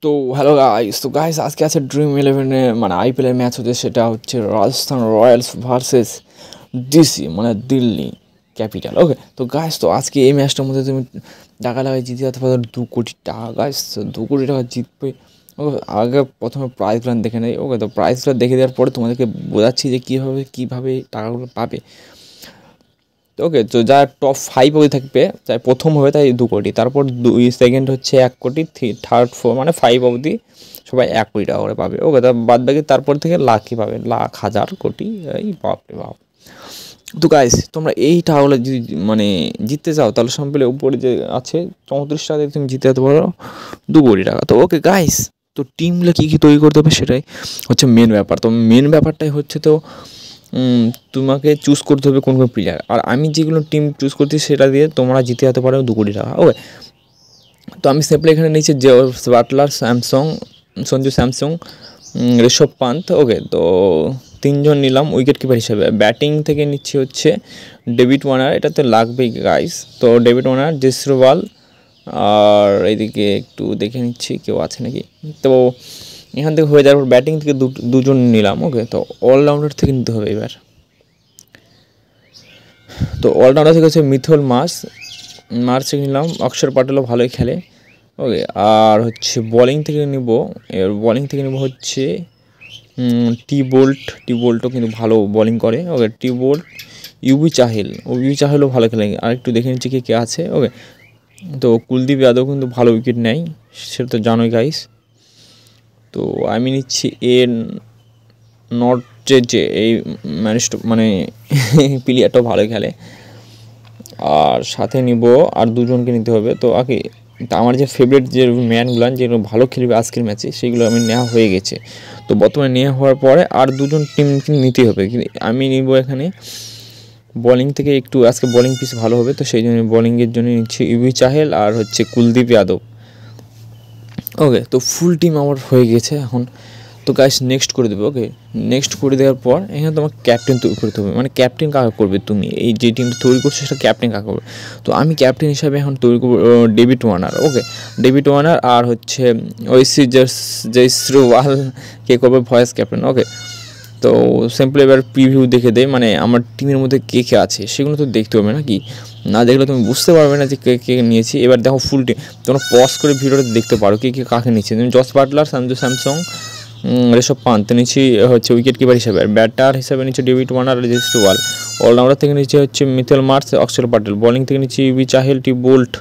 তো hello guys, আজকে আছে ড্রিম 11 মানে আইপিএলের ম্যাচ হচ্ছে, সেটা হচ্ছে রাজস্থান রয়্যালস ভার্সেস ডিসি মানে দিল্লি ক্যাপিটাল। ওকে, তো গাইস, তো আজকে এই ম্যাচটার মধ্যে তুমি টাকা লাগাই জিতে যেতে পারো 2 কোটি টাকা। গাইস, 2 কোটি টাকা জিতবে। ওকে, আগে প্রথমে প্রাইজগুলো দেখে নেই। ওকে, তো প্রাইজগুলো দেখে দেওয়ার পরে তোমাদেরকে বোঝাচ্ছি যে কীভাবে টাকাগুলো পাবে। ওকে, তো যার টপ 5 অবধি থাকবে, তাই প্রথম হবে তাই 2 কোটি, তারপর সেকেন্ড হচ্ছে 1 কোটি, থার্ড 4 মানে 5 অবধি সবাই 1 কোটি টাকা করে পাবে। ওকে, তার বাদ বাকি তারপর থেকে লাখই পাবে, লাখ, হাজার, কোটি, এই বাপরে বাপ। তো গাইস, তোমরা এই টাকাগুলো যদি মানে জিততে চাও, তাহলে সম্পূর্ণ উপরে যে আছে 34 টাকা তুমি জিতে যেতে পারো 2 কোটি টাকা। তো ওকে গাইস, তো টিমগুলো কী তৈরি করতে হবে সেটাই হচ্ছে মেন ব্যাপার। তো মেন ব্যাপারটাই হচ্ছে, তো তোমাকে চুজ করতে হবে কোন প্লেয়ার, আর আমি যেগুলো টিম চুজ করছি সেটা দিয়ে তোমরা জিতে যেতে পারো 2 কোটি টাকা। ওকে, তো আমি সিম্পলি এখানে নিচে যে বাটলার, সঞ্জু স্যামসং, ঋষভ পান্ত। ওকে, তো 3জন নিলাম উইকেট কিপার হিসেবে। ব্যাটিং থেকে নিচ্ছি হচ্ছে ডেভিড ওয়ার্নার, এটা তো লাগবেই গাইস। তো ডেভিড ওয়ার্নার, জেসওয়াল, আর এইদিকে একটু দেখে নিচ্ছি কেউ আছে নাকি। তো এখান থেকে হয়ে যাওয়ার পর ব্যাটিং থেকে দুজন নিলাম। ওকে, তো অলরাউন্ডার থেকে নিতে হবে এবার। তো অলরাউন্ডার থেকে হচ্ছে মিথুল মার্চ নিলাম। অক্ষর পাটেলও ভালোই খেলে। ওকে, আর হচ্ছে বলিং থেকে নিব, হচ্ছে টি বোল্টও কিন্তু ভালো বলিং করে। ওকে, টি বোল্ট, ইউবি চাহেলও ভালো খেলে। আর একটু দেখে নিচ্ছি কে আছে। ওকে, তো কুলদীপ যাদব কিন্তু ভালো উইকেট নেয়, সেটা তো জানোই গাইস। তো আমি নিচ্ছি যে এই মানে প্লেয়ারটাও ভালো খেলে। আর সাথে নিব আর দুজনকে নিতে হবে। তো আগে আমার যে ফেভারিট যে ম্যানগুলো যেগুলো ভালো খেলবে আজকের ম্যাচে, সেগুলো আমি নেওয়া হয়ে গেছে। তো বর্তমানে নেওয়া হওয়ার পরে আর দুজন টিমকে নিতে হবে। আমি নিব এখানে বলিং থেকে, একটু আজকে বলিং পিস ভালো হবে, তো সেই জন্য বলিংয়ের জন্য নিচ্ছি ইউবি চাহেল আর হচ্ছে কুলদীপ যাদব। ওকে, তো ফুল টিম আমার হয়ে গেছে এখন। তো গাইস নেক্সট করে দেবে। ওকে, নেক্সট করে দেওয়ার পর এখানে তোমাকে ক্যাপ্টেন তৈরি করতে হবে। মানে ক্যাপ্টেন কাকে করবে তুমি, এই যে টিমটা তৈরি করছো সেটা ক্যাপ্টেন কাকে করবে। তো আমি ক্যাপ্টেন হিসাবে এখন তৈরি করবো ডেভিড ওয়ার্নার। ওকে, ডেভিড ওয়ার্নার আর হচ্ছে ঐশী জয়সওয়াল কে করবে ভয়েস ক্যাপ্টেন। ওকে, তো সিম্পল এবার প্রিভিউ দেখে দেয়, মানে আমার টিমের মধ্যে কে কে আছে সেগুলো তো দেখতে হবে নাকি, না দেখলে তুমি বুঝতে পারবে না যে কে কে নিয়েছি। এবার দেখো ফুল টিম, তোমরা পজ করে ভিডিওটা দেখতে পারো কে কে কাকে নিচ্ছে। তুমি জস বাটলার, সঞ্জু স্যামসং, ঋষভ পান্ত নিচ্ছি হচ্ছে উইকেট কিপার হিসেবে। আর ব্যাটার হিসেবে নিচ্ছে ডেভিড ওয়ার্নার আর জেসওয়াল। অলরাউন্ডার থেকে নিচ্ছে হচ্ছে মিথেল মার্চ, অক্ষর পাটেল। বলিং থেকে নিচ্ছি ইউবি চাহেল, টি বোল্ট,